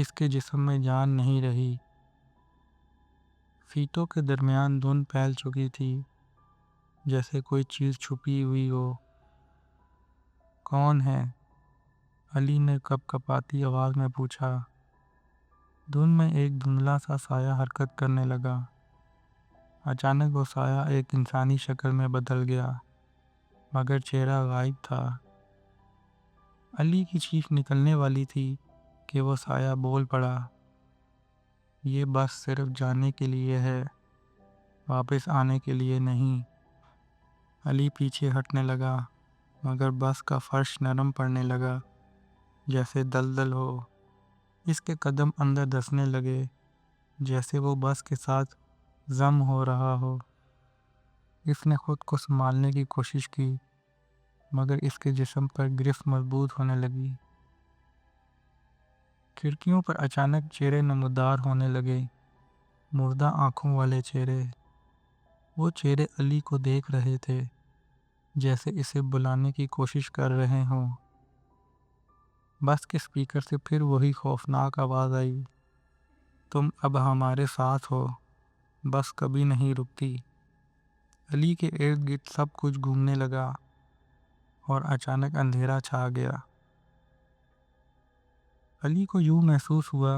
اس کے جسم میں جان نہیں رہی۔ سیٹوں کے درمیان دھند پھیل چکی تھی، جیسے کوئی چیز چھپی ہوئی ہو۔ کون ہے؟ علی نے کپ کپاتی آواز میں پوچھا۔ دھند میں ایک دھندلا سا سایہ حرکت کرنے لگا۔ اچانک وہ سایہ ایک انسانی شکل میں بدل گیا، مگر چہرہ غائب تھا۔ علی کی چیخ نکلنے والی تھی کہ وہ سایہ بول پڑا، یہ بس صرف جانے کے لیے ہے، واپس آنے کے لیے نہیں۔ علی پیچھے ہٹنے لگا، مگر بس کا فرش نرم پڑنے لگا، جیسے دلدل ہو۔ اس کے قدم اندر دھسنے لگے، جیسے وہ بس کے ساتھ ضم ہو رہا ہو۔ اس نے خود کو سنبھالنے کی کوشش کی، مگر اس کے جسم پر گرفت مضبوط ہونے لگی۔ کھڑکیوں پر اچانک چہرے نمودار ہونے لگے، مردہ آنکھوں والے چہرے۔ وہ چہرے علی کو دیکھ رہے تھے، جیسے اسے بلانے کی کوشش کر رہے ہوں۔ بس کے اسپیکر سے پھر وہی خوفناک آواز آئی، تم اب ہمارے ساتھ ہو، بس کبھی نہیں رکتی۔ علی کے ارد گرد سب کچھ گھومنے لگا، اور اچانک اندھیرا چھا گیا۔ علی کو یوں محسوس ہوا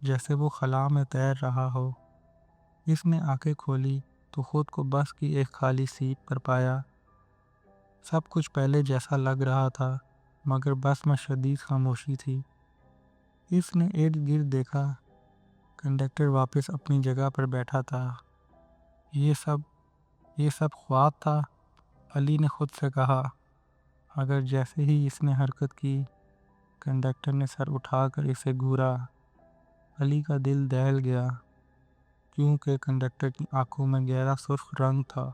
جیسے وہ خلا میں تیر رہا ہو۔ اس نے آنکھیں کھولی تو خود کو بس کی ایک خالی سیٹ پر پایا۔ سب کچھ پہلے جیسا لگ رہا تھا، مگر بس میں شدید خاموشی تھی۔ اس نے ارد گرد دیکھا، کنڈکٹر واپس اپنی جگہ پر بیٹھا تھا۔ یہ سب خواب تھا، علی نے خود سے کہا، مگر جیسے ہی اس نے حرکت کی، کنڈکٹر نے سر اٹھا کر اسے گھورا۔ علی کا دل دہل گیا، کیونکہ کنڈکٹر کی آنکھوں میں گہرا سرخ رنگ تھا۔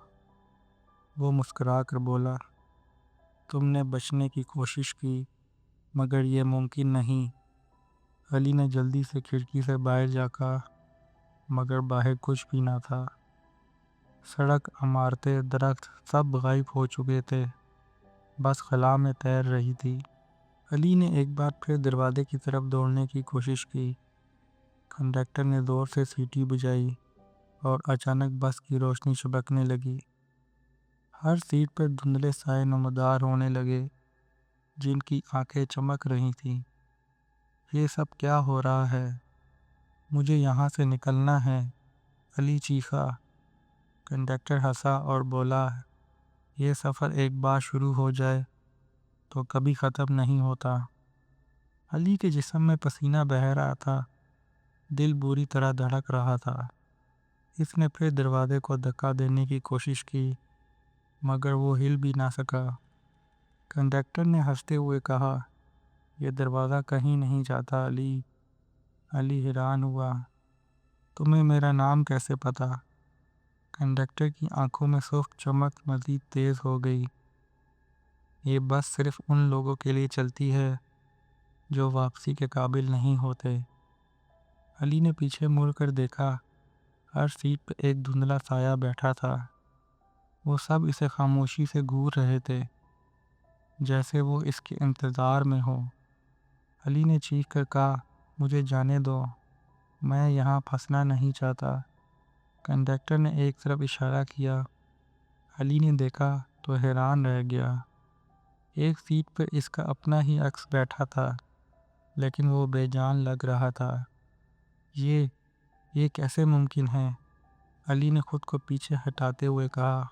وہ مسکرا کر بولا، تم نے بچنے کی کوشش کی، مگر یہ ممکن نہیں۔ علی نے جلدی سے کھڑکی سے باہر جھانکا، مگر باہر کچھ بھی نہ تھا۔ سڑک، عمارتیں، درخت سب غائب ہو چکے تھے، بس خلا میں تیر رہی تھی۔ علی نے ایک بار پھر دروازے کی طرف دوڑنے کی کوشش کی۔ کنڈکٹر نے زور سے سیٹی بجائی، اور اچانک بس کی روشنی چمکنے لگی۔ ہر سیٹ پر دھندلے سائے نمودار ہونے لگے، جن کی آنکھیں چمک رہی تھیں۔ یہ سب کیا ہو رہا ہے؟ مجھے یہاں سے نکلنا ہے، علی چیخا۔ کنڈکٹر ہنسا اور بولا، یہ سفر ایک بار شروع ہو جائے تو کبھی ختم نہیں ہوتا۔ علی کے جسم میں پسینہ بہہ رہا تھا، دل بری طرح دھڑک رہا تھا۔ اس نے پھر دروازے کو دھکا دینے کی کوشش کی، مگر وہ ہل بھی نہ سکا۔ کنڈکٹر نے ہنستے ہوئے کہا، یہ دروازہ کہیں نہیں جاتا علی۔ علی حیران ہوا، تمہیں میرا نام کیسے پتا؟ کنڈکٹر کی آنکھوں میں سرخ چمک مزید تیز ہو گئی۔ یہ بس صرف ان لوگوں کے لیے چلتی ہے جو واپسی کے قابل نہیں ہوتے۔ علی نے پیچھے مڑ کر دیکھا، ہر سیٹ پہ ایک دھندلا سایہ بیٹھا تھا۔ وہ سب اسے خاموشی سے گھور رہے تھے، جیسے وہ اس کے انتظار میں ہو۔ علی نے چیخ کر کہا، مجھے جانے دو، میں یہاں پھنسنا نہیں چاہتا۔ کنڈکٹر نے ایک طرف اشارہ کیا۔ علی نے دیکھا تو حیران رہ گیا۔ ایک سیٹ پر اس کا اپنا ہی عکس بیٹھا تھا، لیکن وہ بے جان لگ رہا تھا۔ یہ کیسے ممکن ہے؟ علی نے خود کو پیچھے ہٹاتے ہوئے کہا۔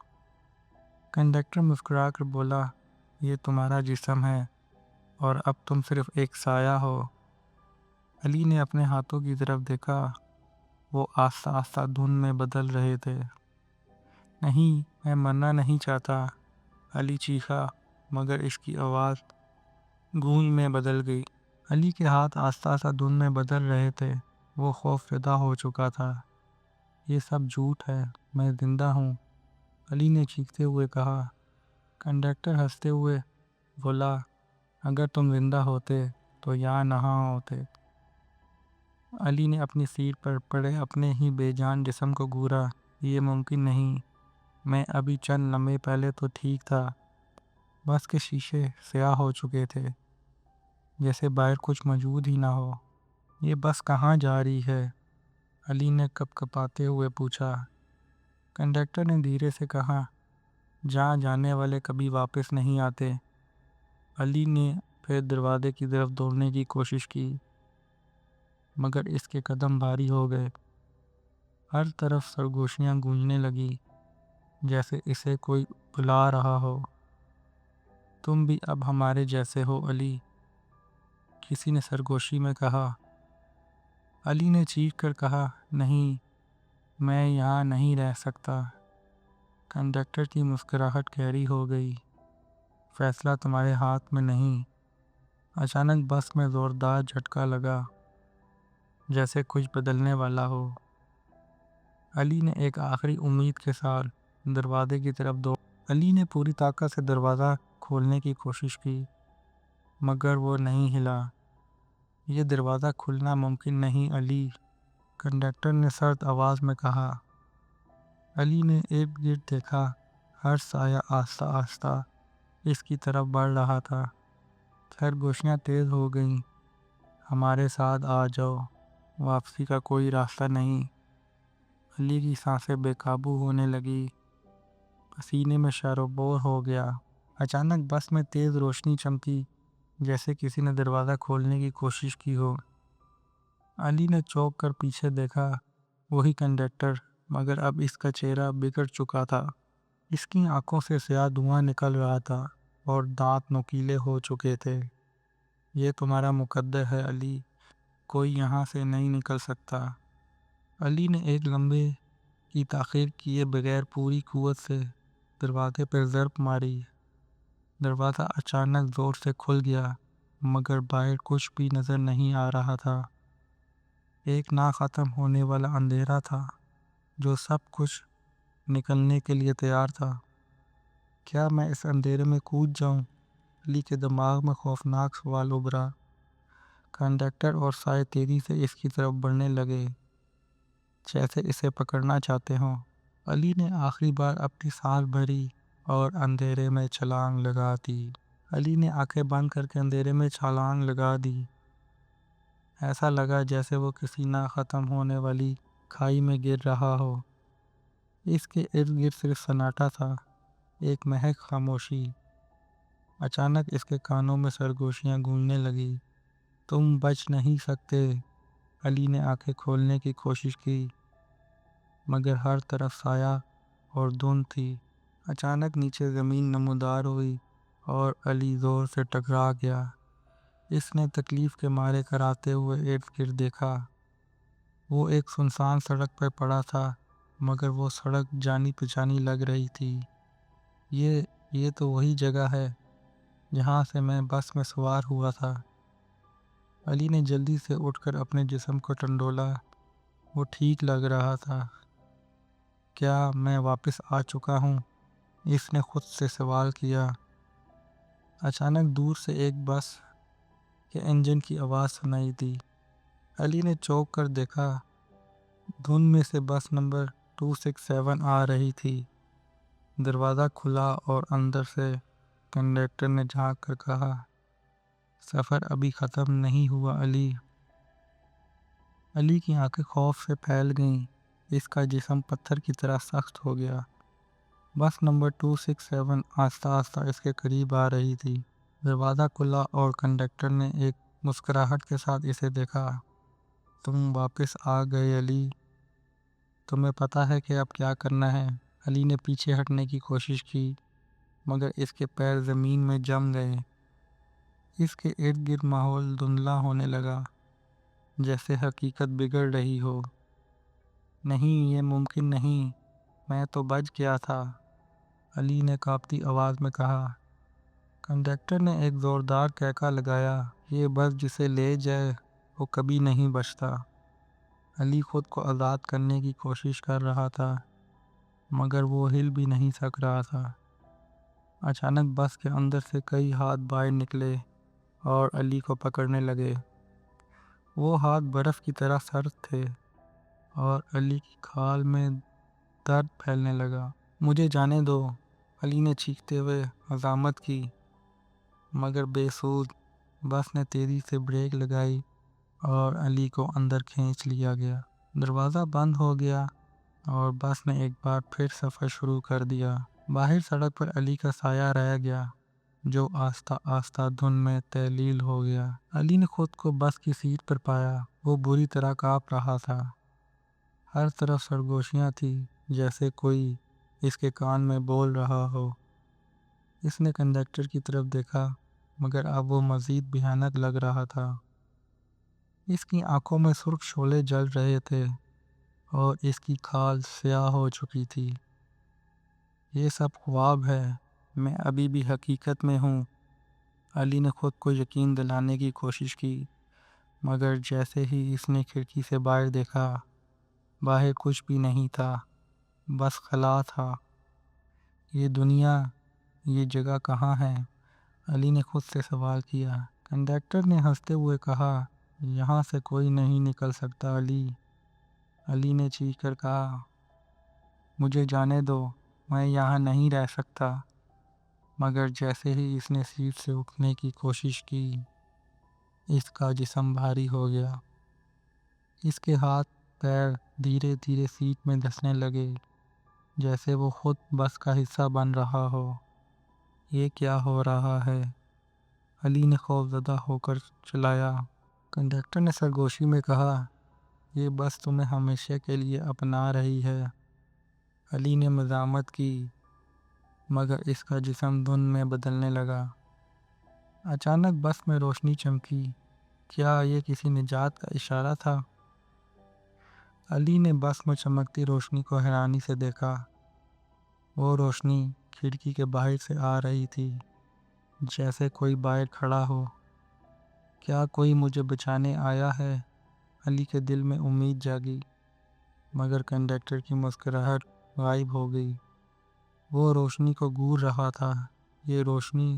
کنڈکٹر مسکرا کر بولا، یہ تمہارا جسم ہے، اور اب تم صرف ایک سایہ ہو۔ علی نے اپنے ہاتھوں کی طرف دیکھا، وہ آہستہ آہستہ دھند میں بدل رہے تھے۔ نہیں، میں مرنا نہیں چاہتا، علی چیخا، مگر اس کی آواز گونج میں بدل گئی۔ علی کے ہاتھ آہستہ آہستہ دھند میں بدل رہے تھے، وہ خوف زدہ ہو چکا تھا۔ یہ سب جھوٹ ہے، میں زندہ ہوں، علی نے چیختے ہوئے کہا۔ کنڈکٹر ہنستے ہوئے بولا، اگر تم زندہ ہوتے تو یہاں نہ ہوتے۔ علی نے اپنی سیٹ پر پڑے اپنے ہی بے جان جسم کو گھورا، یہ ممکن نہیں، میں ابھی چند لمحے پہلے تو ٹھیک تھا۔ بس کے شیشے سیاہ ہو چکے تھے، جیسے باہر کچھ موجود ہی نہ ہو۔ یہ بس کہاں جا رہی ہے؟ علی نے کپ کپاتے ہوئے پوچھا۔ کنڈکٹر نے دھیرے سے کہا، جہاں جانے والے کبھی واپس نہیں آتے۔ علی نے پھر دروازے کی طرف دوڑنے کی کوشش کی، مگر اس کے قدم بھاری ہو گئے۔ ہر طرف سرگوشیاں گونجنے لگی، جیسے اسے کوئی بلا رہا ہو۔ تم بھی اب ہمارے جیسے ہو علی، کسی نے سرگوشی میں کہا۔ علی نے چیخ کر کہا، نہیں، میں یہاں نہیں رہ سکتا۔ کنڈکٹر کی مسکراہٹ گہری ہو گئی۔ فیصلہ تمہارے ہاتھ میں نہیں۔ اچانک بس میں زوردار جھٹکا لگا، جیسے کچھ بدلنے والا ہو۔ علی نے ایک آخری امید کے ساتھ دروازے کی طرف علی نے پوری طاقت سے دروازہ کھولنے کی کوشش کی، مگر وہ نہیں ہلا۔ یہ دروازہ کھلنا ممکن نہیں علی، کنڈکٹر نے سرد آواز میں کہا۔ علی نے ارد گرد دیکھا، ہر سایہ آہستہ آہستہ اس کی طرف بڑھ رہا تھا۔ خرگوشیاں تیز ہو گئیں۔ ہمارے ساتھ آ جاؤ، واپسی کا کوئی راستہ نہیں۔ علی کی سانسیں بے قابو ہونے لگی، پسینے میں شرابور ہو گیا۔ اچانک بس میں تیز روشنی چمکی، جیسے کسی نے دروازہ کھولنے کی کوشش کی ہو۔ علی نے چونک کر پیچھے دیکھا، وہی کنڈکٹر، مگر اب اس کا چہرہ بگڑ چکا تھا۔ اس کی آنکھوں سے سیاہ دھواں نکل رہا تھا اور دانت نوکیلے ہو چکے تھے۔ یہ تمہارا مقدر ہے علی، کوئی یہاں سے نہیں نکل سکتا۔ علی نے ایک لمحے کی تاخیر کیے بغیر پوری قوت سے دروازے پر ضرب ماری۔ دروازہ اچانک زور سے کھل گیا، مگر باہر کچھ بھی نظر نہیں آ رہا تھا۔ ایک نہ ختم ہونے والا اندھیرا تھا، جو سب کچھ نکلنے کے لیے تیار تھا۔ کیا میں اس اندھیرے میں کود جاؤں؟ علی کے دماغ میں خوفناک سوال ابھرا۔ کنڈکٹر اور سائے تیزی سے اس کی طرف بڑھنے لگے، جیسے اسے پکڑنا چاہتے ہوں۔ علی نے آخری بار اپنی سانس بھری اور اندھیرے میں چھلانگ لگا دی۔ علی نے آنکھیں بند کر کے اندھیرے میں چھلانگ لگا دی۔ ایسا لگا جیسے وہ کسی نہ ختم ہونے والی کھائی میں گر رہا ہو۔ اس کے ارد گرد صرف سناٹا تھا، ایک مہک خاموشی۔ اچانک اس کے کانوں میں سرگوشیاں گونجنے لگی، تم بچ نہیں سکتے۔ علی نے آنکھیں کھولنے کی کوشش کی، مگر ہر طرف سایہ اور دھند تھی۔ اچانک نیچے زمین نمودار ہوئی اور علی زور سے ٹکرا گیا۔ اس نے تکلیف کے مارے کراتے ہوئے ارد گرد دیکھا۔ وہ ایک سنسان سڑک پر پڑا تھا، مگر وہ سڑک جانی پہچانی لگ رہی تھی۔ یہ تو وہی جگہ ہے جہاں سے میں بس میں سوار ہوا تھا۔ علی نے جلدی سے اٹھ کر اپنے جسم کو ٹنڈولا، وہ ٹھیک لگ رہا تھا۔ کیا میں واپس آ چکا ہوں؟ اس نے خود سے سوال کیا۔ اچانک دور سے ایک بس کے انجن کی آواز سنائی دی۔ علی نے چونک کر دیکھا، دھند میں سے بس نمبر 267 آ رہی تھی۔ دروازہ کھلا اور اندر سے کنڈکٹر نے جھانک کر کہا، سفر ابھی ختم نہیں ہوا علی۔ علی کی آنکھیں خوف سے پھیل گئیں، اس کا جسم پتھر کی طرح سخت ہو گیا۔ بس نمبر 267 آہستہ آہستہ اس کے قریب آ رہی تھی۔ دروازہ کھلا اور کنڈکٹر نے ایک مسکراہٹ کے ساتھ اسے دیکھا۔ تم واپس آ گئے علی، تمہیں پتہ ہے کہ اب کیا کرنا ہے؟ علی نے پیچھے ہٹنے کی کوشش کی، مگر اس کے پیر زمین میں جم گئے۔ اس کے ارد گرد ماحول دھندلا ہونے لگا، جیسے حقیقت بگڑ رہی ہو۔ نہیں، یہ ممکن نہیں، میں تو بچ گیا تھا، علی نے کانپتی آواز میں کہا۔ کنڈکٹر نے ایک زوردار کہکا لگایا، یہ بس جسے لے جائے وہ کبھی نہیں بچتا۔ علی خود کو آزاد کرنے کی کوشش کر رہا تھا، مگر وہ ہل بھی نہیں سک رہا تھا۔ اچانک بس کے اندر سے کئی ہاتھ باہر نکلے اور علی کو پکڑنے لگے۔ وہ ہاتھ برف کی طرح سرد تھے اور علی کی کھال میں درد پھیلنے لگا۔ مجھے جانے دو، علی نے چیختے ہوئے حزامت کی، مگر بے سود۔ بس نے تیزی سے بریک لگائی اور علی کو اندر کھینچ لیا گیا۔ دروازہ بند ہو گیا اور بس نے ایک بار پھر سفر شروع کر دیا۔ باہر سڑک پر علی کا سایہ رہ گیا جو آہستہ آہستہ دھند میں تبدیل ہو گیا۔ علی نے خود کو بس کی سیٹ پر پایا۔ وہ بری طرح کانپ رہا تھا۔ ہر طرف سرگوشیاں تھیں، جیسے کوئی اس کے کان میں بول رہا ہو۔ اس نے کنڈکٹر کی طرف دیکھا، مگر اب وہ مزید بھیانک لگ رہا تھا۔ اس کی آنکھوں میں سرخ شعلے جل رہے تھے اور اس کی کھال سیاہ ہو چکی تھی۔ یہ سب خواب ہے، میں ابھی بھی حقیقت میں ہوں۔ علی نے خود کو یقین دلانے کی کوشش کی، مگر جیسے ہی اس نے کھڑکی سے باہر دیکھا، باہر کچھ بھی نہیں تھا، بس خلا تھا۔ یہ دنیا، یہ جگہ کہاں ہے؟ علی نے خود سے سوال کیا۔ کنڈکٹر نے ہنستے ہوئے کہا، یہاں سے کوئی نہیں نکل سکتا علی۔ علی نے چیخ کر کہا، مجھے جانے دو، میں یہاں نہیں رہ سکتا۔ مگر جیسے ہی اس نے سیٹ سے اٹھنے کی کوشش کی، اس کا جسم بھاری ہو گیا۔ اس کے ہاتھ پیر دھیرے دھیرے سیٹ میں دھسنے لگے، جیسے وہ خود بس کا حصہ بن رہا ہو۔ یہ کیا ہو رہا ہے؟ علی نے خوفزدہ ہو کر چلایا۔ کنڈکٹر نے سرگوشی میں کہا، یہ بس تمہیں ہمیشہ کے لیے اپنا رہی ہے۔ علی نے مزاحمت کی، مگر اس کا جسم دھند میں بدلنے لگا۔ اچانک بس میں روشنی چمکی۔ کیا یہ کسی نجات کا اشارہ تھا؟ علی نے بس میں چمکتی روشنی کو حیرانی سے دیکھا۔ وہ روشنی کھڑکی کے باہر سے آ رہی تھی، جیسے کوئی باہر کھڑا ہو۔ کیا کوئی مجھے بچانے آیا ہے؟ علی کے دل میں امید جاگی، مگر کنڈکٹر کی مسکراہٹ غائب ہو گئی۔ وہ روشنی کو گور رہا تھا۔ یہ روشنی،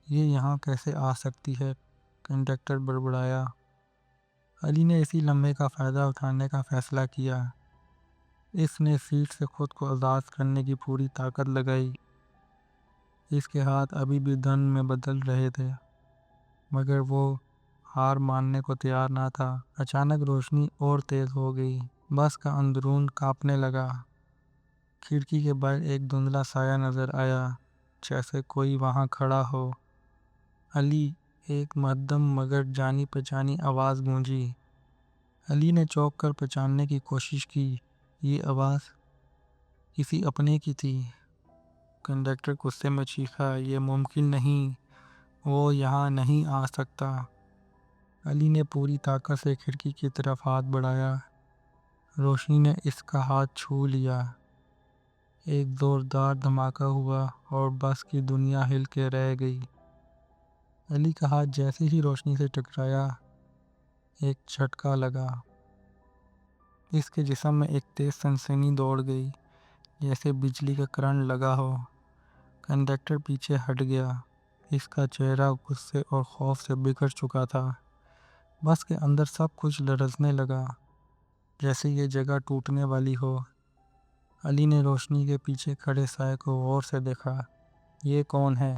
یہ یہاں کیسے آ سکتی ہے؟ کنڈکٹر بڑبڑایا۔ علی نے اسی لمحے کا فائدہ اٹھانے کا فیصلہ کیا۔ اس نے سیٹ سے خود کو آزاد کرنے کی پوری طاقت لگائی۔ اس کے ہاتھ ابھی بھی دھند میں بدل رہے تھے، مگر وہ ہار ماننے کو تیار نہ تھا۔ اچانک روشنی اور تیز ہو گئی۔ بس کا اندرون کانپنے لگا۔ کھڑکی کے باہر ایک دھندلا سایہ نظر آیا، جیسے کوئی وہاں کھڑا ہو۔ علی، ایک مدھم مگر جانی پہچانی آواز گونجی۔ علی نے چونک کر پہچاننے کی کوشش کی۔ یہ آواز کسی اپنے کی تھی۔ کنڈکٹر غصے میں چیخا، یہ ممکن نہیں، وہ یہاں نہیں آ سکتا۔ علی نے پوری طاقت سے کھڑکی کی طرف ہاتھ بڑھایا۔ روشنی نے اس کا ہاتھ چھو لیا۔ ایک زوردار دھماکہ ہوا اور بس کی دنیا ہل کے رہ گئی۔ علی کا ہاتھ جیسے ہی روشنی سے ٹکرایا، ایک جھٹکا لگا۔ اس کے جسم میں ایک تیز سنسنی دوڑ گئی، جیسے بجلی کا کرنٹ لگا ہو۔ کنڈکٹر پیچھے ہٹ گیا۔ اس کا چہرہ غصے اور خوف سے بکھر چکا تھا۔ بس کے اندر سب کچھ لرزنے لگا، جیسے یہ جگہ ٹوٹنے والی ہو۔ علی نے روشنی کے پیچھے کھڑے سائے کو غور سے دیکھا۔ یہ کون ہے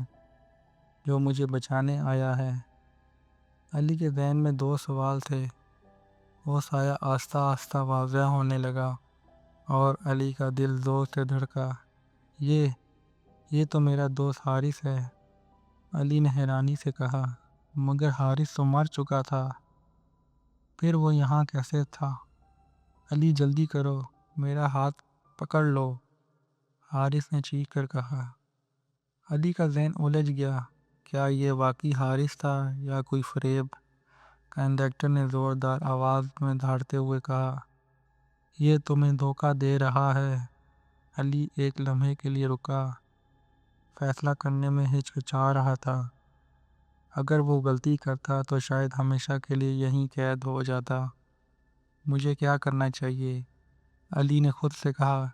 جو مجھے بچانے آیا ہے؟ علی کے ذہن میں دو سوال تھے۔ وہ سایہ آہستہ آہستہ واضح ہونے لگا اور علی کا دل زور سے دھڑکا۔ یہ تو میرا دوست حارث ہے، علی نے حیرانی سے کہا۔ مگر حارث تو مر چکا تھا، پھر وہ یہاں کیسے تھا؟ علی، جلدی کرو، میرا ہاتھ پکڑ لو، حارث نے چیخ کر کہا۔ علی کا ذہن الجھ گیا۔ کیا یہ واقعی حارث تھا یا کوئی فریب؟ کنڈکٹر نے زوردار آواز میں دھاڑتے ہوئے کہا، یہ تمہیں دھوکہ دے رہا ہے۔ علی ایک لمحے کے لیے رکا، فیصلہ کرنے میں ہچکچا رہا تھا۔ اگر وہ غلطی کرتا تو شاید ہمیشہ کے لیے یہیں قید ہو جاتا۔ مجھے کیا کرنا چاہیے؟ علی نے خود سے کہا،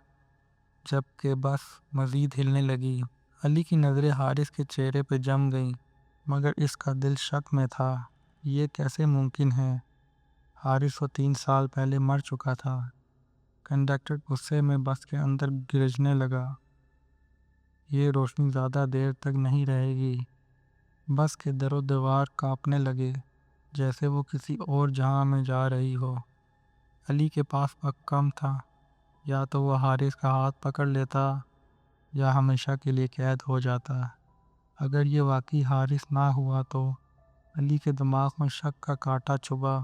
جب کہ بس مزید ہلنے لگی۔ علی کی نظریں حارث کے چہرے پہ جم گئیں، مگر اس کا دل شک میں تھا۔ یہ کیسے ممکن ہے؟ حارث تو 3 سال پہلے مر چکا تھا۔ کنڈکٹر غصے میں بس کے اندر گرجنے لگا۔ یہ روشنی زیادہ دیر تک نہیں رہے گی۔ بس کے در و دیوار کانپنے لگے، جیسے وہ کسی اور جہاں میں جا رہی ہو۔ علی کے پاس وقت کم تھا، یا تو وہ حارث کا ہاتھ پکڑ لیتا یا ہمیشہ کے لیے قید ہو جاتا۔ اگر یہ واقعی حارث نہ ہوا تو علی کے دماغ میں شک کا کانٹا چبھا۔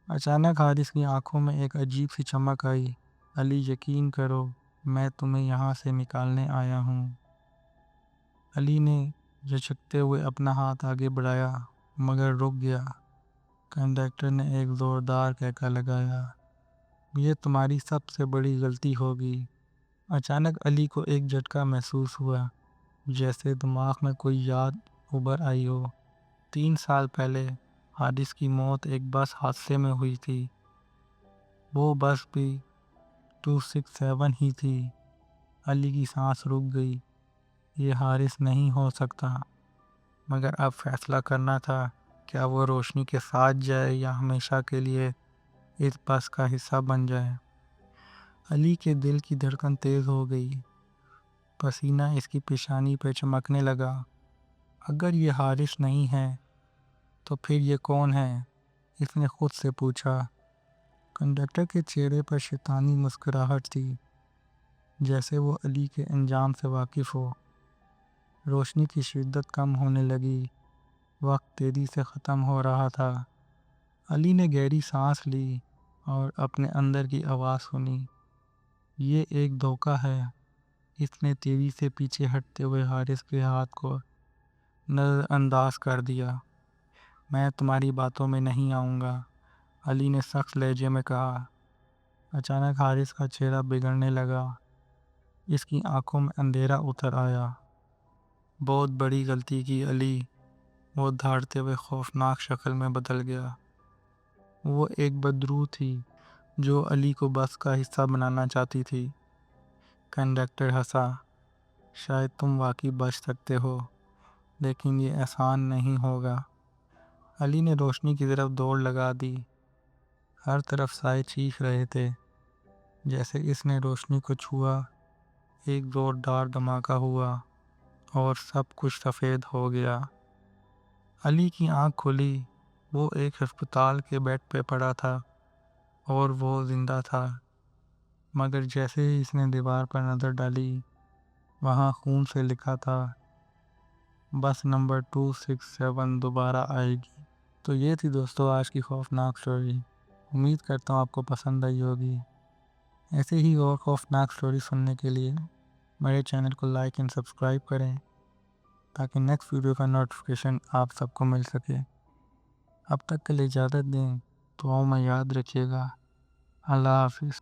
اچانک حارث کی آنکھوں میں ایک عجیب سی چمک آئی۔ علی، یقین کرو، میں تمہیں یہاں سے نکالنے آیا ہوں۔ علی نے جھجکتے ہوئے اپنا ہاتھ آگے بڑھایا مگر رک گیا۔ کنڈکٹر نے ایک زوردار کہکا لگایا، یہ تمہاری سب سے بڑی غلطی ہوگی۔ اچانک علی کو ایک جھٹکا محسوس ہوا، جیسے دماغ میں کوئی یاد ابھر آئی ہو۔ 3 سال پہلے حارث کی موت ایک بس حادثے میں ہوئی تھی۔ وہ بس بھی 267 ہی تھی۔ علی کی سانس رک گئی۔ یہ حارث نہیں ہو سکتا، مگر اب فیصلہ کرنا تھا، کیا وہ روشنی کے ساتھ جائے یا ہمیشہ کے لیے اس بس کا حصہ بن جائے۔ علی کے دل کی دھڑکن تیز ہو گئی، پسینہ اس کی پیشانی پہ چمکنے لگا۔ اگر یہ حارث نہیں ہے تو پھر یہ کون ہے؟ اس نے خود سے پوچھا۔ کنڈکٹر کے چہرے پر شیطانی مسکراہٹ تھی، جیسے وہ علی کے انجام سے واقف ہو۔ روشنی کی شدت کم ہونے لگی، وقت تیزی سے ختم ہو رہا تھا۔ علی نے گہری سانس لی اور اپنے اندر کی آواز سنی، یہ ایک دھوکہ ہے۔ اس نے تیزی سے پیچھے ہٹتے ہوئے حارث کے ہاتھ کو نظر انداز کر دیا۔ میں تمہاری باتوں میں نہیں آؤں گا، علی نے سخت لہجے میں کہا۔ اچانک حارث کا چہرہ بگڑنے لگا، اس کی آنکھوں میں اندھیرا اتر آیا۔ بہت بڑی غلطی کی علی، وہ دھاڑتے ہوئے خوفناک شکل میں بدل گیا۔ وہ ایک بدروح تھی جو علی کو بس کا حصہ بنانا چاہتی تھی۔ کنڈکٹر ہنسا، شاید تم واقعی بچ سکتے ہو، لیکن یہ آسان نہیں ہوگا۔ علی نے روشنی کی طرف دوڑ لگا دی۔ ہر طرف سائے چیخ رہے تھے۔ جیسے اس نے روشنی کو چھوا، ایک زوردار دھماکہ ہوا اور سب کچھ سفید ہو گیا۔ علی کی آنکھ کھلی، وہ ایک ہسپتال کے بیڈ پہ پڑا تھا اور وہ زندہ تھا، مگر جیسے ہی اس نے دیوار پر نظر ڈالی، وہاں خون سے لکھا تھا، بس نمبر 267 دوبارہ آئے گی۔ تو یہ تھی دوستو آج کی خوفناک سٹوری۔ امید کرتا ہوں آپ کو پسند آئی ہوگی۔ ایسے ہی اور خوفناک سٹوری سننے کے لیے میرے چینل کو لائک اینڈ سبسکرائب کریں، تاکہ نیکسٹ ویڈیو کا نوٹیفیکیشن آپ سب کو مل سکے۔ اب تک کے لیے اجازت دیں، دعاؤں میں یاد رکھیے گا۔ اللہ حافظ۔